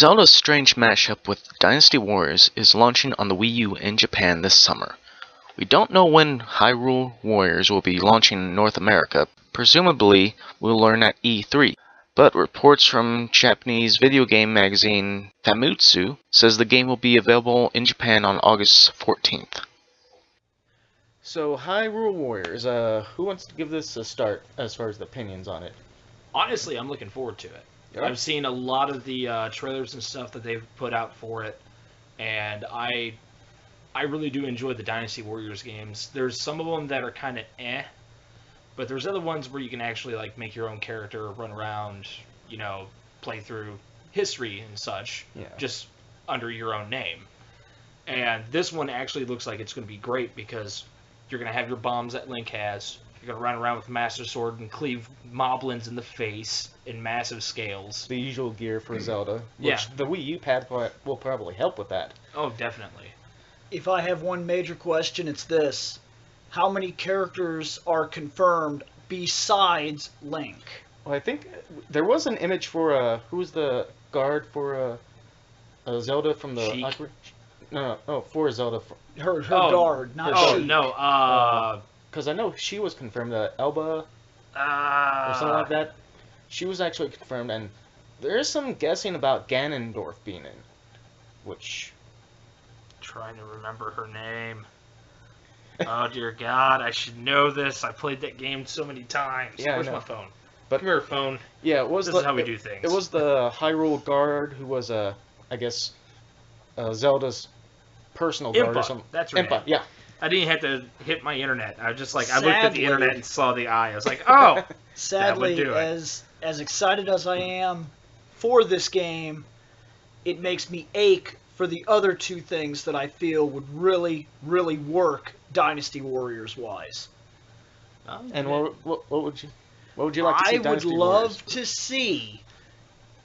Zelda's strange mashup with Dynasty Warriors is launching on the Wii U in Japan this summer. We don't know when Hyrule Warriors will be launching in North America. Presumably, we'll learn at E3. But reports from Japanese video game magazine Famitsu says the game will be available in Japan on August 14th. So, Hyrule Warriors, who wants to give this a start as far as the opinions on it? Honestly, I'm looking forward to it. Yep. I've seen a lot of the trailers and stuff that they've put out for it, and I really do enjoy the Dynasty Warriors games. There's some of them that are kind of but there's other ones where you can actually like make your own character, run around, play through history and such, just under your own name. And this one actually looks like it's going to be great because you're going to have your bombs that Link has. You're going to run around with Master Sword and cleave moblins in the face in massive scales. The usual gear for Zelda, which the Wii U pad will probably help with that. Oh, definitely. If I have one major question, it's this. How many characters are confirmed besides Link? Well, I think there was an image for, who's the guard for Zelda from the... Sheik? No, for Zelda. Her guard, not Sheik. Oh, no, because I know she was confirmed, Elba, or something like that. She was actually confirmed, and there is some guessing about Ganondorf being in, which... Trying to remember her name. Oh, dear God, I should know this. I played that game so many times. Yeah, Where's my phone? But, come here, phone. Yeah, this is how we do things. It was the Hyrule Guard who was, I guess, Zelda's personal guard or something. That's right. Impa, yeah. I didn't have to hit my internet. I was just like, I looked at the internet and saw the eye. I was like, oh, sadly, that would do it. As excited as I am for this game, it makes me ache for the other two things that I feel would really, really work Dynasty Warriors wise. And what would you like to see? I would love to see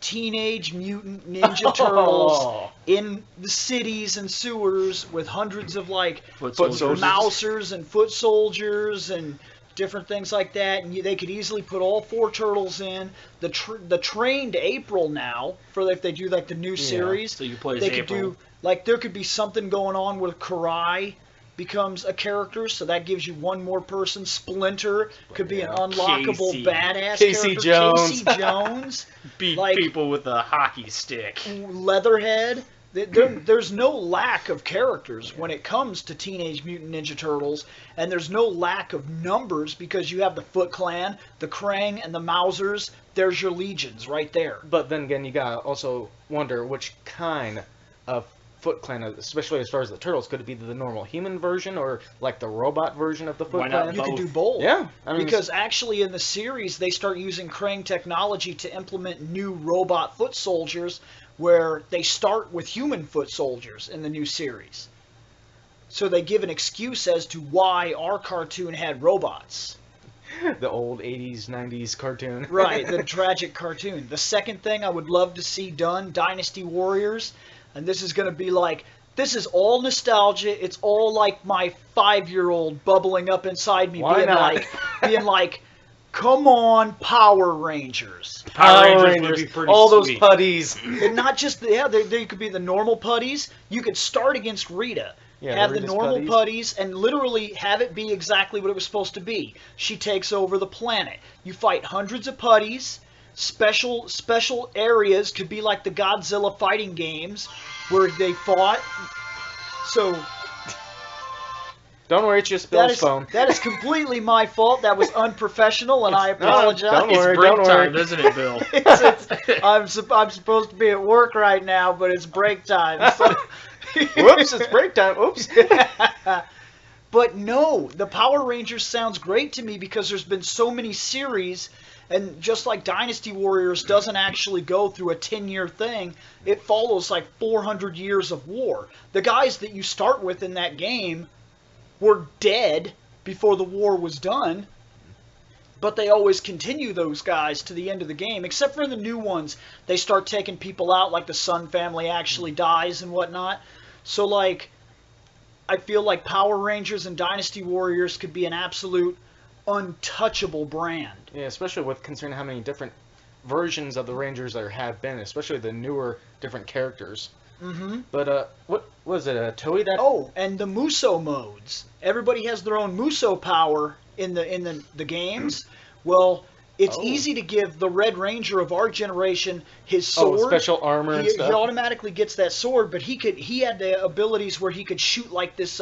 Teenage Mutant Ninja Turtles in the cities and sewers with hundreds of foot soldiers. mousers and foot soldiers and different things like that, and they could easily put all 4 turtles in. The trained April now, for if they do the new series, so you play as they April. could do there could be something going on where Karai becomes a character, so that gives you one more person. Splinter could be an unlockable badass Casey character. Jones. Casey Jones. Beat people with a hockey stick. Leatherhead. There's no lack of characters when it comes to Teenage Mutant Ninja Turtles, and there's no lack of numbers because you have the Foot Clan, the Krang, and the Mousers. There's your legions right there. But then again, you gotta also wonder which kind of Foot Clan, especially as far as the Turtles, could it be the normal human version or the robot version of the Foot Clan? You could do both. Yeah. Because actually in the series, they start using Krang technology to implement new robot foot soldiers where they start with human foot soldiers in the new series. So they give an excuse as to why our cartoon had robots. The old 80s, 90s cartoon. Right, the tragic cartoon. The second thing I would love to see done, Dynasty Warriors, and this is going to be this is all nostalgia. It's all my 5-year-old bubbling up inside me, being like, come on, Power Rangers. Power Rangers would be pretty all those sweet. putties. And not just they could be the normal putties. You could start against Rita. Yeah, have the normal putties and literally have it be exactly what it was supposed to be. She takes over the planet. You fight hundreds of putties. Special areas could be like the Godzilla fighting games where they fought. So don't worry, it's just Bill's phone. That is completely my fault. That was unprofessional, and I apologize. Don't worry, it's break don't time, worry. isn't it, Bill? I'm supposed to be at work right now, but it's break time. So. Whoops, it's break time. Oops. But no, the Power Rangers sounds great to me because there's been so many series, and just like Dynasty Warriors doesn't actually go through a 10-year thing, it follows 400 years of war. The guys that you start with in that game were dead before the war was done, but they always continue those guys to the end of the game, except for the new ones. They start taking people out, like the Sun family actually dies and whatnot. So, I feel like Power Rangers and Dynasty Warriors could be an absolute untouchable brand. Yeah, especially with considering how many different versions of the Rangers there have been, especially the newer, different characters. Mm-hmm. But what was it? Toei that? Oh, and the Muso modes. Everybody has their own Muso power in the games. Well, it's easy to give the Red Ranger of our generation his sword. Special armor and stuff. He automatically gets that sword, but he had the abilities where he could shoot like this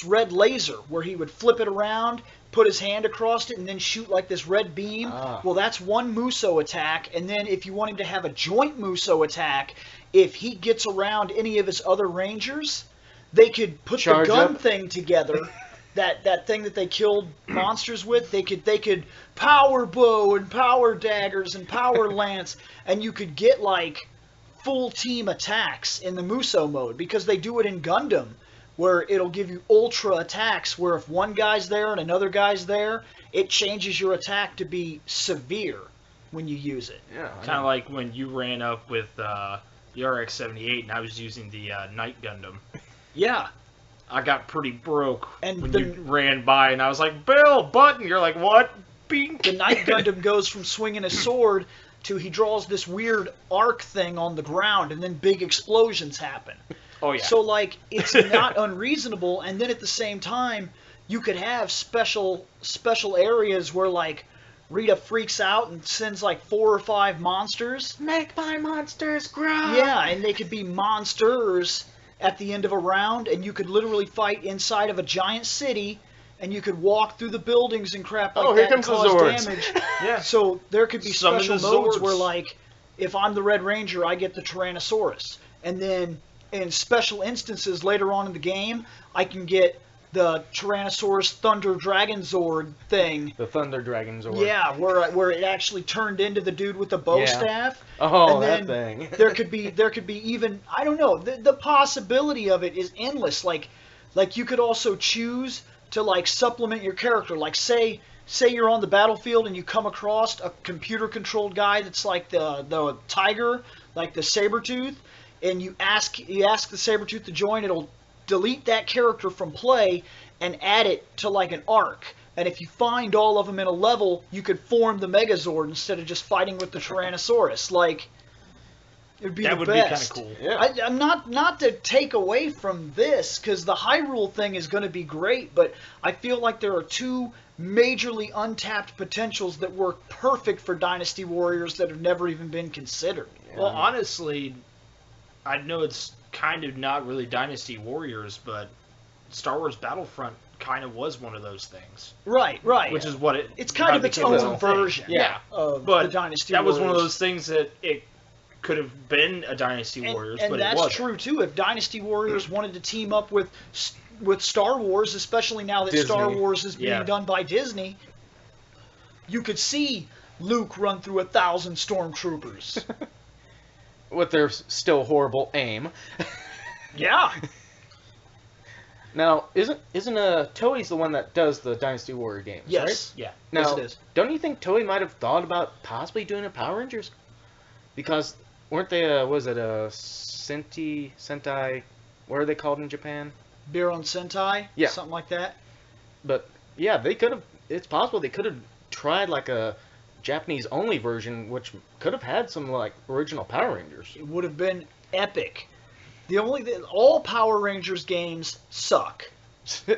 red laser, where he would flip it around, put his hand across it, and then shoot like this red beam. Well, that's one Muso attack, and then if you want him to have a joint Muso attack, if he gets around any of his other Rangers, they could put the gun thing together. That thing that they killed monsters with, they could power bow and power daggers and power lance, and you could get like full team attacks in the Muso mode, because they do it in Gundam, where it'll give you ultra attacks, where if one guy's there and another guy's there, it changes your attack to be severe when you use it. Yeah, kind of like when you ran up with the RX-78 and I was using the Night Gundam. Yeah. I got pretty broke and when you ran by, and I was like, Bill, button! You're like, what? Bink! The Night Gundam goes from swinging a sword to he draws this weird arc thing on the ground, and then big explosions happen. Oh, yeah. So, like, it's not unreasonable, and then at the same time, you could have special areas where, like, Rita freaks out and sends, like, 4 or 5 monsters. Make my monsters grow! Yeah, and they could be monsters at the end of a round, and you could literally fight inside of a giant city, and you could walk through the buildings and crap like that and cause damage. Yeah. So there could be Summon special the modes Zords. where, like, if I'm the Red Ranger, I get the Tyrannosaurus. And then in special instances later on in the game, I can get the Tyrannosaurus Thunder Dragon Zord thing. The Thunder Dragon Zord. Yeah, where it actually turned into the dude with the bow staff. Oh, and that then thing. there could be even, I don't know, the possibility of it is endless. Like you could also choose to, like, supplement your character. Like say you're on the battlefield and you come across a computer controlled guy that's like the tiger, like the Sabretooth, and you ask the Sabretooth to join. It'll delete that character from play and add it to, like, an arc. And if you find all of them in a level, you could form the Megazord instead of just fighting with the Tyrannosaurus. Like, it would be the best. That would be kind of cool. Yeah. I'm not to take away from this, because the Hyrule thing is going to be great, but I feel like there are 2 majorly untapped potentials that work perfect for Dynasty Warriors that have never even been considered. Well, honestly, I know it's kind of not really Dynasty Warriors, but Star Wars Battlefront kind of was one of those things. Right. Which is what it's kind of its own version. Yeah. Of but the Dynasty that Warriors. was one of those things that it could have been a Dynasty Warriors, and but that's it wasn't. true too. If Dynasty Warriors wanted to team up with Star Wars, especially now that Disney. Star Wars is being done by Disney, you could see Luke run through 1,000 stormtroopers. With their still horrible aim. Yeah. Now, isn't Toei's the one that does the Dynasty Warrior games, Yes. right? Yeah. Now, Yes, it is. don't you think Toei might have thought about possibly doing a Power Rangers? Because weren't they, Sentai, what are they called in Japan? Biron Sentai? Yeah. Something like that? But, yeah, they could have, it's possible they could have tried, like, a Japanese-only version, which could have had some, like, original Power Rangers. It would have been epic. All Power Rangers games suck.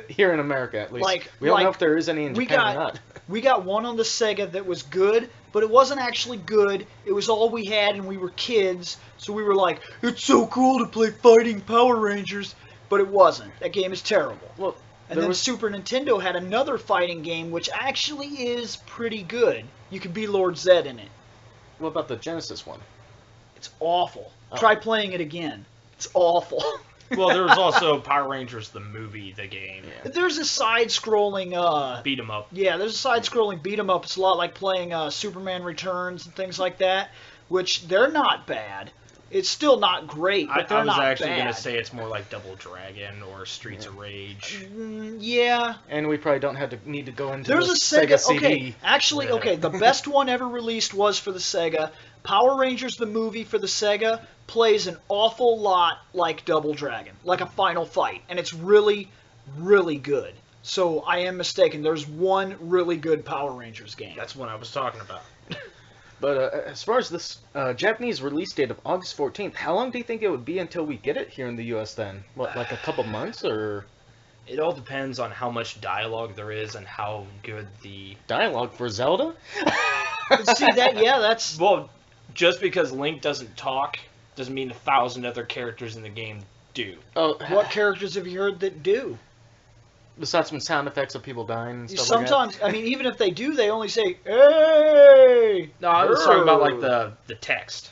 Here in America, at least. Like- we don't know like, if there is any in we Japan got- or not. We got one on the Sega that was good, but it wasn't actually good. It was all we had, and we were kids, so we were like, it's so cool to play fighting Power Rangers, but it wasn't. That game is terrible. Well, And then Super Nintendo had another fighting game, which actually is pretty good. You could be Lord Zed in it. what about the Genesis one? It's awful. Oh. Try playing it again. It's awful. Well, there was also Power Rangers, the movie, the game. Yeah. There's a side-scrolling, Beat 'em up. yeah, there's a side-scrolling beat-em-up. It's a lot like playing Superman Returns and things like that, which they're not bad. It's still not great, but I they're was not actually bad. going to say it's more like Double Dragon or Streets of Rage. Yeah. And we probably don't have to need to go into There's the a Sega, CD. okay, actually, Yeah. okay, the best one ever released was for the Sega. Power Rangers, the movie for the Sega, plays an awful lot like Double Dragon, like a final fight, and it's really, really good. So I am mistaken. There's one really good Power Rangers game. That's what I was talking about. But as far as this Japanese release date of August 14th, how long do you think it would be until we get it here in the U.S. then? What, like a couple months, or...? It all depends on how much dialogue there is and how good the... Dialogue for Zelda? See, that's... Well, just because Link doesn't talk doesn't mean 1,000 other characters in the game do. Oh, What characters have you heard that do? besides some sound effects of people dying and stuff Sometimes, I mean, even if they do, they only say, "Hey!" No, I was talking about like the text.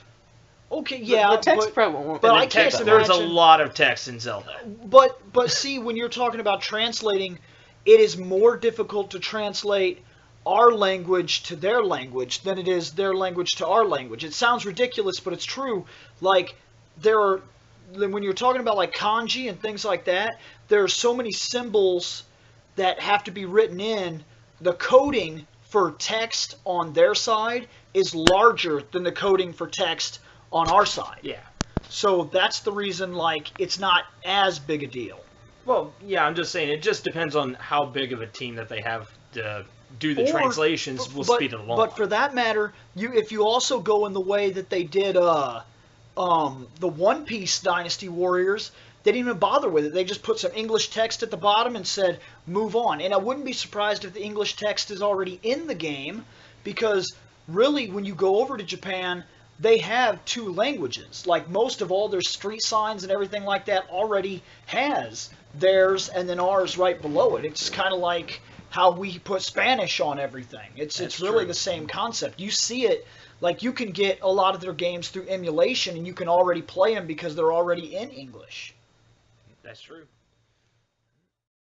Okay, like yeah, that? The text but, probably won't... but And I the can't text, there's a imagine- lot of text in Zelda. but see, when you're talking about translating, it is more difficult to translate our language to their language than it is their language to our language. It sounds ridiculous, but it's true. Like, when you're talking about like kanji and things like that, there are so many symbols that have to be written in. The coding for text on their side is larger than the coding for text on our side. Yeah. So that's the reason, like, it's not as big a deal. Well, yeah, I'm just saying it just depends on how big of a team that they have to do the Or- translations will speed it along. But for that matter, if you also go in the way that they did the One Piece Dynasty Warriors, they didn't even bother with it. They just put some English text at the bottom and said, move on. And I wouldn't be surprised if the English text is already in the game, because really, when you go over to Japan, they have two languages. Like, most of all their street signs and everything like that already has theirs and then ours right below it. It's kind of like how we put Spanish on everything. It's really true. the same concept. You see it, like, you can get a lot of their games through emulation, and you can already play them because they're already in English. That's true.